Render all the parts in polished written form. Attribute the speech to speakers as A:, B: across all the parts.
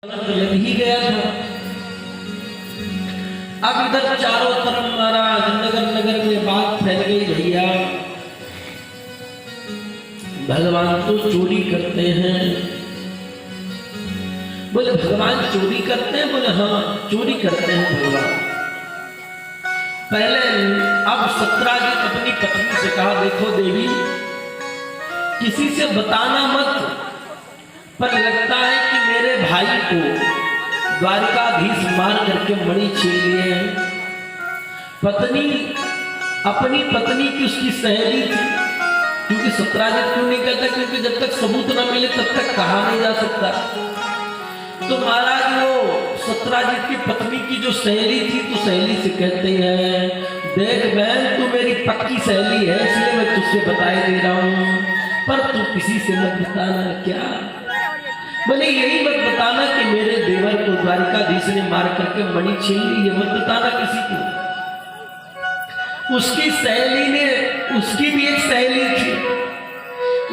A: लग ही गया था। अब इधर चारों तरफ महाराज नगर नगर में बात फैल गई, भैया भगवान तो चोरी करते हैं। बोले भगवान चोरी करते हैं? बोले हाँ चोरी करते हैं भगवान। पहले अब सत्राजित अपनी पत्नी से कहा, देखो देवी किसी से बताना मत, पर लगता है कि मेरे भाई को द्वारिकाधीश मार करके मणि छीन लिए हैं। पत्नी अपनी पत्नी की उसकी सहेली थी, क्योंकि सत्राजित क्यों नहीं कहता? क्योंकि जब तक सबूत ना मिले तब तक कहा नहीं जा सकता। तो महाराज वो सत्राजित की पत्नी की जो सहेली थी, तो सहेली से कहते हैं, देख बहन तू मेरी पक्की सहेली है, इसलिए मैं तुझसे बताए दे रहा हूं, पर तू किसी से मत बताना। क्या? बोले यही मत बताना कि मेरे देवर को द्वारिकाधीश ने मार करके मणि छीन ली, ये मत बताना किसी को। उसकी सहेली ने, उसकी भी एक सहेली थी,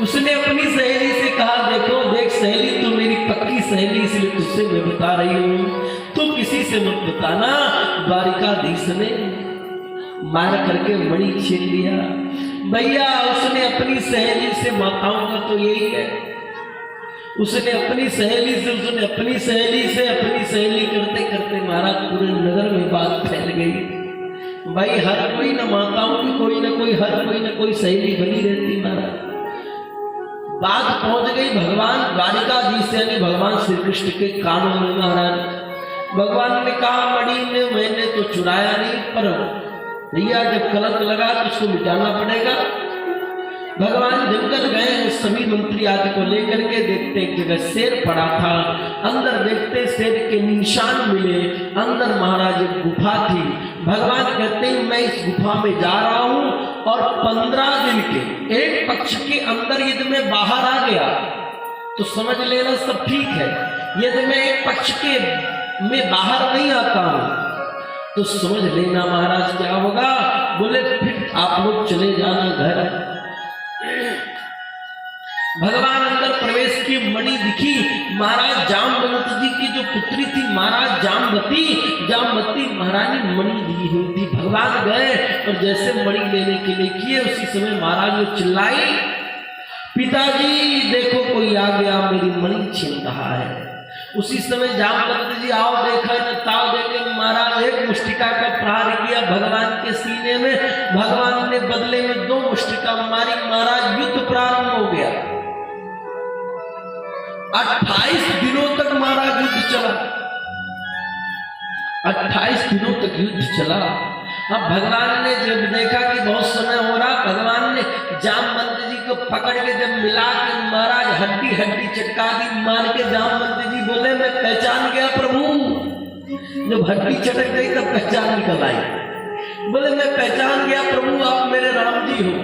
A: उसने अपनी सहेली से कहा, देखो देख सहेली तू मेरी पक्की सहेली, इसलिए तुझसे मैं बता रही हूं, तू किसी से मत बताना, द्वारिकाधीश ने मार करके मणि छीन लिया। भैया उसने अपनी सहेली से, माताओं का तो यही है, उसने अपनी सहेली से अपनी सहेली करते करते महाराज पूरे नगर में बात फैल गई। भाई हर कोई न माताओं की कोई न कोई सहेली बनी रहती। महाराज बात पहुंच गई भगवान द्वारिकाधीश यानी भगवान श्री कृष्ण के कानों में। महाराज भगवान ने कहा, मणि ने मैंने तो चुराया नहीं, पर भैया जब कलंक लगा तो उसको मिटाना पड़ेगा। भगवान जंगल गए, सभी मंत्री आदि को लेकर के, देखते एक जगह शेर पड़ा था, अंदर देखते शेर के निशान मिले, अंदर महाराज एक गुफा थी। भगवान कहते हैं मैं इस गुफा में जा रहा हूं और 15 दिन के एक पक्ष के अंदर यदि मैं बाहर आ गया तो समझ लेना सब ठीक है, यदि मैं एक पक्ष के में बाहर नहीं आता हूं तो समझ लेना महाराज क्या होगा। बोले फिर आप लोग चले जाना घर। भगवान अंदर प्रवेश की, मणि दिखी, महाराज जामवंत जी की जो पुत्री थी महाराज जामवती महारानी मणि दी हुई थी। भगवान गए और जैसे मणि लेने के लिए किए, उसी समय महाराज ने चिल्लाई, पिताजी देखो कोई आ गया, मेरी मणि छीन रहा है। उसी समय जामवंत जी आओ देखा न ताव देखे, महाराज एक मुष्टिका का प्रहार किया भगवान के सीने में। भगवान ने बदले में 2 मुष्टिका मारी, महाराज युद्ध प्रारंभ हो गया। 28 दिनों तक महाराज युद्ध चला, 28 दिनों तक युद्ध चला। अब भगवान ने जब देखा कि बहुत समय हो रहा, भगवान ने जामवंत जी को पकड़ के जब मिला के महाराज हड्डी हड्डी चटका दी, मार के जामवंत जी बोले मैं पहचान गया प्रभु। जब हड्डी चटक गई तब पहचान निकल आई। बोले मैं पहचान गया प्रभु, आप मेरे राम जी हो।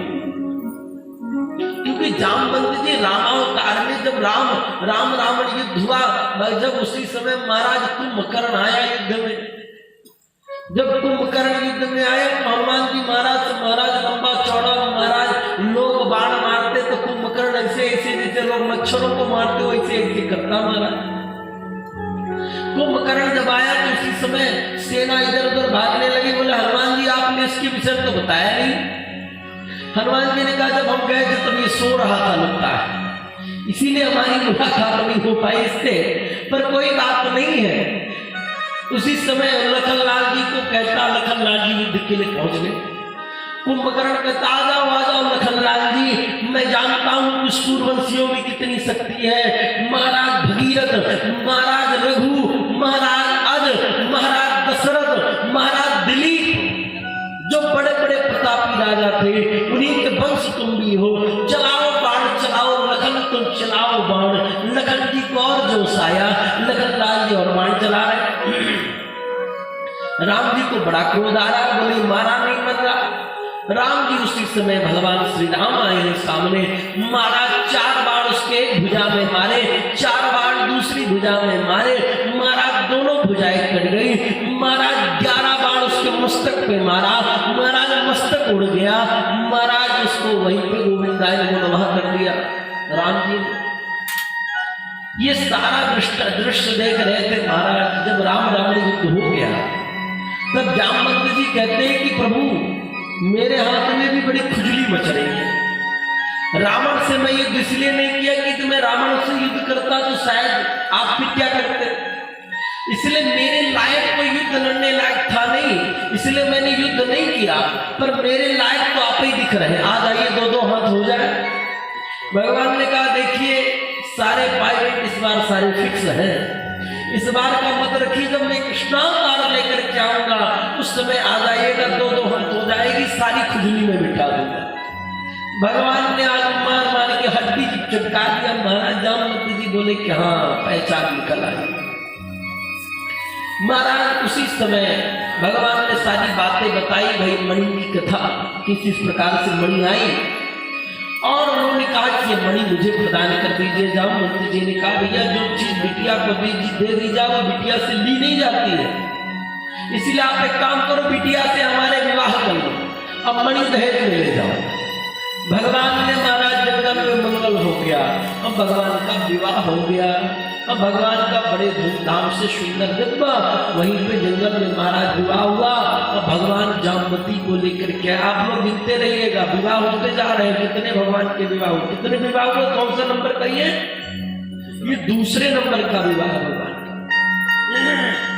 A: क्योंकि जामवंत जी रामावतार में जब राम रावण युद्ध हुआ, जब उसी समय महाराज कुंभकर्ण आया युद्ध में। जब कुंभकर्ण युद्ध में आए तो हनुमान जी महाराज लंबा चौड़ा, महाराज लोग बाण मारते तो कुंभकर्ण ऐसे जैसे लोग मच्छरों को मारते हो ऐसे ऐसे करता महाराज। कुंभकर्ण जब आया तो उसी समय सेना इधर उधर भागने लगी। बोले हनुमान जी आपने इसके विषय तो बताया नहीं। हनुमान जी ने कहा जब हम गए थे तब ये सो रहा था लगता है, इसीलिए हमारी मुलाकात नहीं हो पाई इससे, पर कोई बात नहीं है। उसी समय लखनलाल जी को कहता, लखनलाल जी युद्ध के लिए पहुंच गए। कुंभकर्ण कहता आ जाओ लखनलाल जी, मैं जानता हूं कि सूर्यवंशियों में कितनी शक्ति है। महाराज भगीरथ, महाराज रघु, महाराज अज, महाराज दशरथ, महाराज दिलीप, जो बड़े बड़े प्रतापी राजा थे, उन्हीं के वंश तुम भी हो। चलाओ बाण चलाओ लखन, तुम चलाओ बाण। लखन जी को और जोश आया, लखनलाल जी और बाण चला रहे। राम जी को बड़ा क्रोध आ रहा, बोले मारा नहीं मर रहा। राम जी उसी समय भगवान श्री राम आए सामने, महाराज 4 बाण उसके एक भुजा में मारे, 4 बाण दूसरी भुजा में मारे, महाराज दोनों भुजाएं कट गई। महाराज 11 बाण उसके मस्तक पे मारा, महाराज मस्तक उड़ गया। महाराज उसको वहीं पे गोविंदाय नमः कर दिया। राम जी ये सारा दृश्य देख रहे थे महाराज। जब राम रावण युद्ध हो गया तब जामवंत जी कहते हैं कि प्रभु मेरे हाथ में भी बड़ी खुजली मच रही है। रावण से मैं युद्ध इसलिए नहीं किया कि मैं रावण से युद्ध करता तो शायद आप फिर क्या करते, इसलिए मेरे लायक कोई युद्ध लड़ने लायक था नहीं, इसलिए मैंने युद्ध नहीं किया। पर मेरे लायक तो आप ही दिख रहे हैं, आ जाइए दो दो हाथ हो जाए। भगवान ने कहा देखिए सारे पायलट इस बार सारे फिक्स हैं, इस बार का मत रखिए, जब मैं कृष्णावतार लेकर के आऊंगा उस समय आ जाइएगा, दो दो हाथ हो जाएगी, सारी खुजली में मिटा दूंगा। भगवान ने आज मार मार के हड्डी चटका दिया। महाराज जामवंत जी बोले कि हाँ पहचान निकल आई। महाराज उसी समय भगवान ने सारी बातें बताई, भाई मणि की कथा किस प्रकार से मणि आई, और उन्होंने कहा कि ये मणि मुझे प्रदान कर दीजिए। जामवंत जी ने कहा भैया जो चीज बिटिया को दे दी जाए वो बिटिया से ली नहीं जाती है, इसीलिए आप एक काम करो बिटिया से हमारे विवाह कर लो, अब मणि दहेज में ले जाओ। भगवान ने महाराज जंगल में मंगल हो गया, अब भगवान का विवाह हो गया। अब भगवान का बड़े धूमधाम से सुंदर दिव्य वहीं पे जंगल में महाराज विवाह हुआ। अब भगवान जामवती को लेकर के, आप लोग गिनते रहिएगा विवाह होते जा रहे हैं, कितने भगवान के विवाह हुए, कितने विवाह हुए, कौन सा नंबर कहिए, ये दूसरे नंबर का विवाह भगवान का।